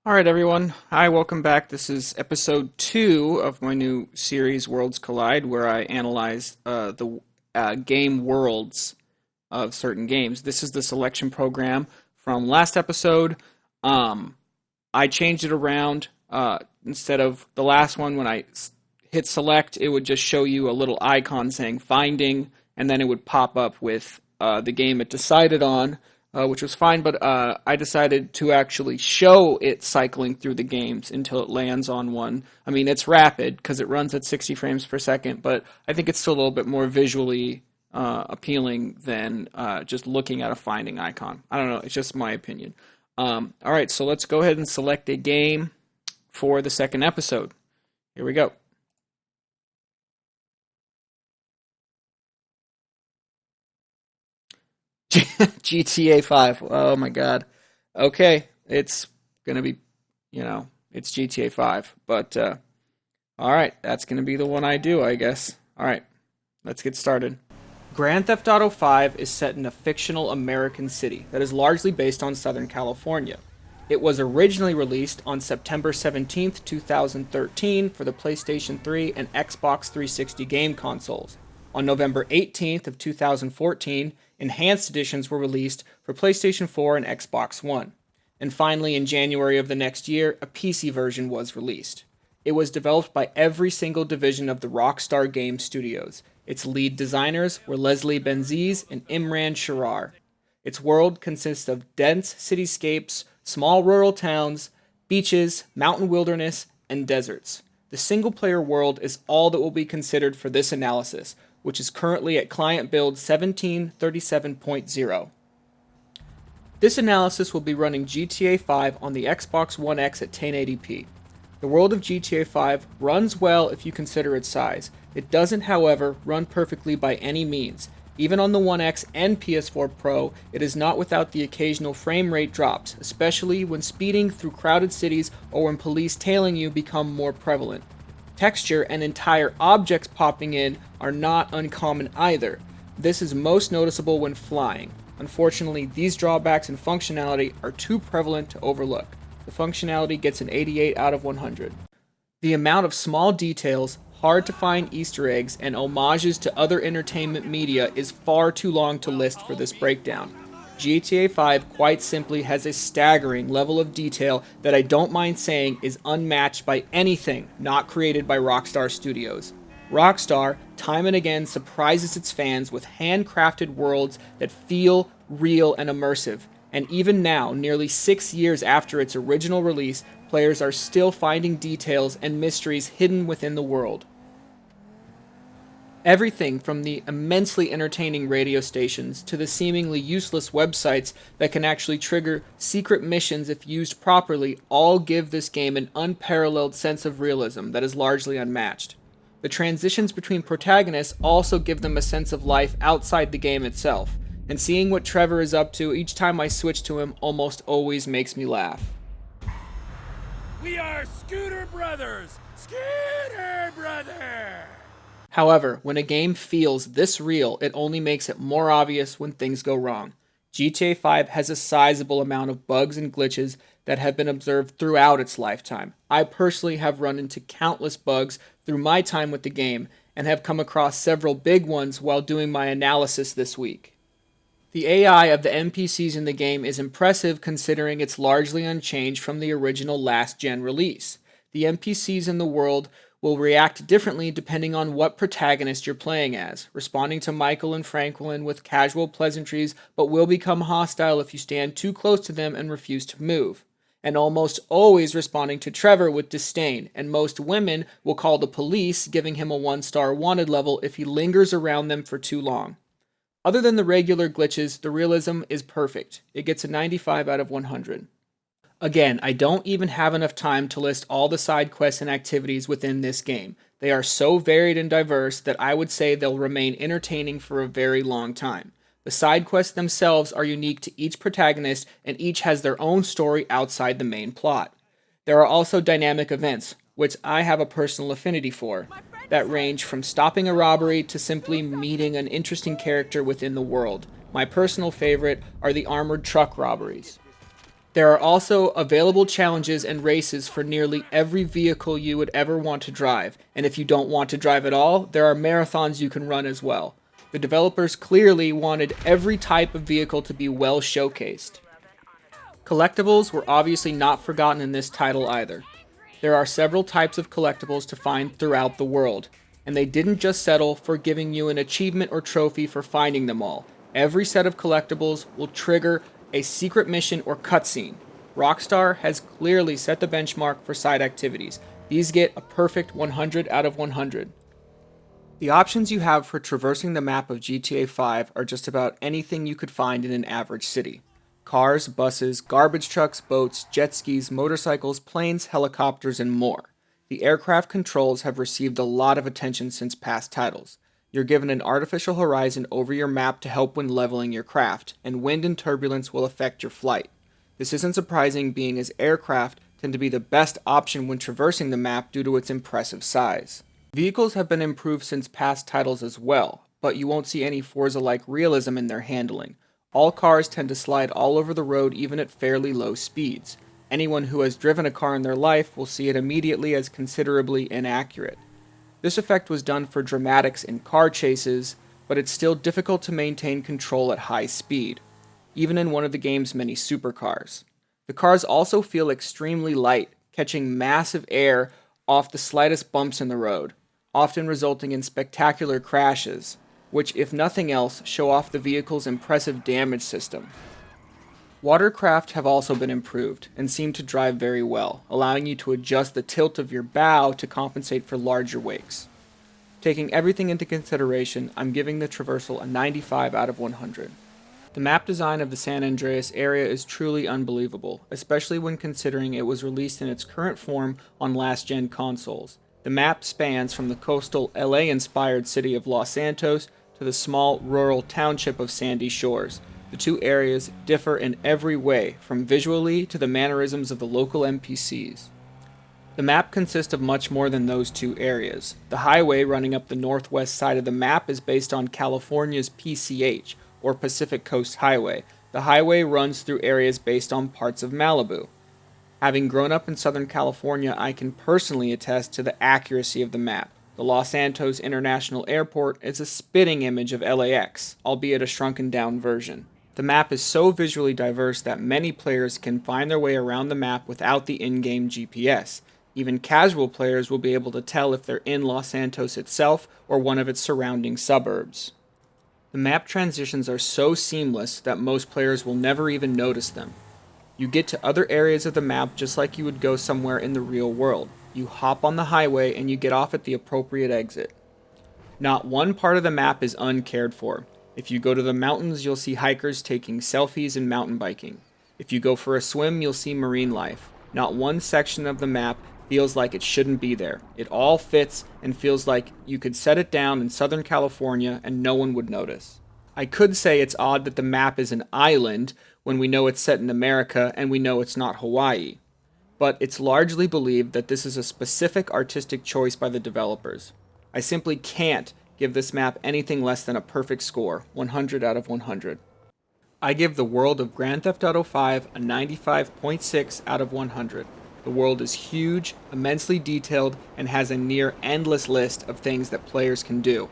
Alright, everyone. Hi, welcome back. This is episode 2 of my new series, Worlds Collide, where I analyze the game worlds of certain games. This is the selection program from last episode. I changed it around. Instead of the last one, when I hit select, it would just show you a little icon saying finding, and then it would pop up with the game it decided on, which was fine, but I decided to actually show it cycling through the games until it lands on one. I mean, it's rapid because it runs at 60 frames per second, but I think it's still a little bit more visually appealing than just looking at a finding icon. I don't know, it's just my opinion. All right, so let's go ahead and select a game for the second episode. Here we go. GTA 5. Oh my God. Okay, it's gonna be, it's GTA 5. But all right, that's gonna be the one I do, I guess. All right, let's get started. Grand Theft Auto 5 is set in a fictional American city that is largely based on Southern California. It was originally released on September 17th, 2013 for the PlayStation 3 and Xbox 360 game consoles. On November 18th of 2014, enhanced editions were released for PlayStation 4 and Xbox One. And finally, in January of the next year, a PC version was released. It was developed by every single division of the Rockstar Games Studios. Its lead designers were Leslie Benzies and Imran Sharar. Its world consists of dense cityscapes, small rural towns, beaches, mountain wilderness, and deserts. The single-player world is all that will be considered for this analysis, which is currently at client build 1737.0. This analysis will be running GTA 5 on the Xbox One X at 1080p. The world of GTA 5 runs well if you consider its size. It doesn't, however, run perfectly by any means. Even on the One X and PS4 Pro, it is not without the occasional frame rate drops, especially when speeding through crowded cities or when police tailing you become more prevalent. Texture and entire objects popping in are not uncommon either. This is most noticeable when flying. Unfortunately, these drawbacks in functionality are too prevalent to overlook. The functionality gets an 88 out of 100. The amount of small details, hard to find Easter eggs, and homages to other entertainment media is far too long to list for this breakdown. GTA 5 quite simply has a staggering level of detail that I don't mind saying is unmatched by anything not created by Rockstar Studios. Rockstar, time and again, surprises its fans with handcrafted worlds that feel real and immersive. And even now, nearly 6 years after its original release, players are still finding details and mysteries hidden within the world. Everything from the immensely entertaining radio stations to the seemingly useless websites that can actually trigger secret missions if used properly all give this game an unparalleled sense of realism that is largely unmatched. The transitions between protagonists also give them a sense of life outside the game itself, and seeing what Trevor is up to each time I switch to him almost always makes me laugh. We are Scooter Brothers! Scooter Brothers! However, when a game feels this real, it only makes it more obvious when things go wrong. GTA 5 has a sizable amount of bugs and glitches that have been observed throughout its lifetime. I personally have run into countless bugs through my time with the game, and have come across several big ones while doing my analysis this week. The AI of the NPCs in the game is impressive considering it's largely unchanged from the original last-gen release. The NPCs in the world will react differently depending on what protagonist you're playing as, responding to Michael and Franklin with casual pleasantries, but will become hostile if you stand too close to them and refuse to move, and almost always responding to Trevor with disdain, and most women will call the police, giving him a 1-star wanted level if he lingers around them for too long. Other than the regular glitches, the realism is perfect. It gets a 95 out of 100. Again, I don't even have enough time to list all the side quests and activities within this game. They are so varied and diverse that I would say they'll remain entertaining for a very long time. The side quests themselves are unique to each protagonist, and each has their own story outside the main plot. There are also dynamic events, which I have a personal affinity for, that range from stopping a robbery to simply meeting an interesting character within the world. My personal favorite are the armored truck robberies. There are also available challenges and races for nearly every vehicle you would ever want to drive, and if you don't want to drive at all, there are marathons you can run as well. The developers clearly wanted every type of vehicle to be well showcased. Collectibles were obviously not forgotten in this title either. There are several types of collectibles to find throughout the world, and they didn't just settle for giving you an achievement or trophy for finding them all. Every set of collectibles will trigger a secret mission or cutscene. Rockstar has clearly set the benchmark for side activities. These get a perfect 100 out of 100. The options you have for traversing the map of GTA 5 are just about anything you could find in an average city. Cars, buses, garbage trucks, boats, jet skis, motorcycles, planes, helicopters, and more. The aircraft controls have received a lot of attention since past titles. You're given an artificial horizon over your map to help when leveling your craft, and wind and turbulence will affect your flight. This isn't surprising, being as aircraft tend to be the best option when traversing the map due to its impressive size. Vehicles have been improved since past titles as well, but you won't see any Forza-like realism in their handling. All cars tend to slide all over the road even at fairly low speeds. Anyone who has driven a car in their life will see it immediately as considerably inaccurate. This effect was done for dramatics in car chases, but it's still difficult to maintain control at high speed, even in one of the game's many supercars. The cars also feel extremely light, catching massive air off the slightest bumps in the road, often resulting in spectacular crashes, which, if nothing else, show off the vehicle's impressive damage system. Watercraft have also been improved and seem to drive very well, allowing you to adjust the tilt of your bow to compensate for larger wakes. Taking everything into consideration, I'm giving the Traversal a 95 out of 100. The map design of the San Andreas area is truly unbelievable, especially when considering it was released in its current form on last-gen consoles. The map spans from the coastal LA-inspired city of Los Santos to the small rural township of Sandy Shores. The two areas differ in every way, from visually to the mannerisms of the local NPCs. The map consists of much more than those two areas. The highway running up the northwest side of the map is based on California's PCH, or Pacific Coast Highway. The highway runs through areas based on parts of Malibu. Having grown up in Southern California, I can personally attest to the accuracy of the map. The Los Santos International Airport is a spitting image of LAX, albeit a shrunken down version. The map is so visually diverse that many players can find their way around the map without the in-game GPS. Even casual players will be able to tell if they're in Los Santos itself or one of its surrounding suburbs. The map transitions are so seamless that most players will never even notice them. You get to other areas of the map just like you would go somewhere in the real world. You hop on the highway and you get off at the appropriate exit. Not one part of the map is uncared for. If you go to the mountains, you'll see hikers taking selfies and mountain biking. If you go for a swim, you'll see marine life. Not one section of the map feels like it shouldn't be there. It all fits and feels like you could set it down in Southern California and no one would notice. I could say it's odd that the map is an island when we know it's set in America and we know it's not Hawaii, but it's largely believed that this is a specific artistic choice by the developers. I simply can't give this map anything less than a perfect score, 100 out of 100. I give the world of Grand Theft Auto 5 a 95.6 out of 100. The world is huge, immensely detailed, and has a near endless list of things that players can do.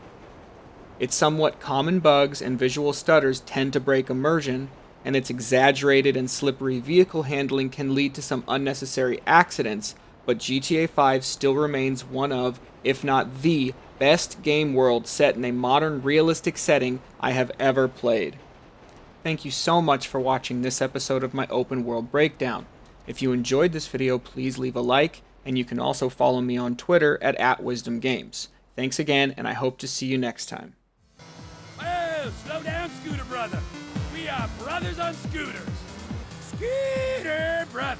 Its somewhat common bugs and visual stutters tend to break immersion, and its exaggerated and slippery vehicle handling can lead to some unnecessary accidents, but GTA 5 still remains one of, if not the, best game world set in a modern realistic setting I have ever played. Thank you so much for watching this episode of my open world breakdown. If you enjoyed this video, please leave a like, and you can also follow me on Twitter at @WisdomGames. Thanks again, and I hope to see you next time. Whoa, slow down, Scooter Brother. We are brothers on scooters. Scooter Brother.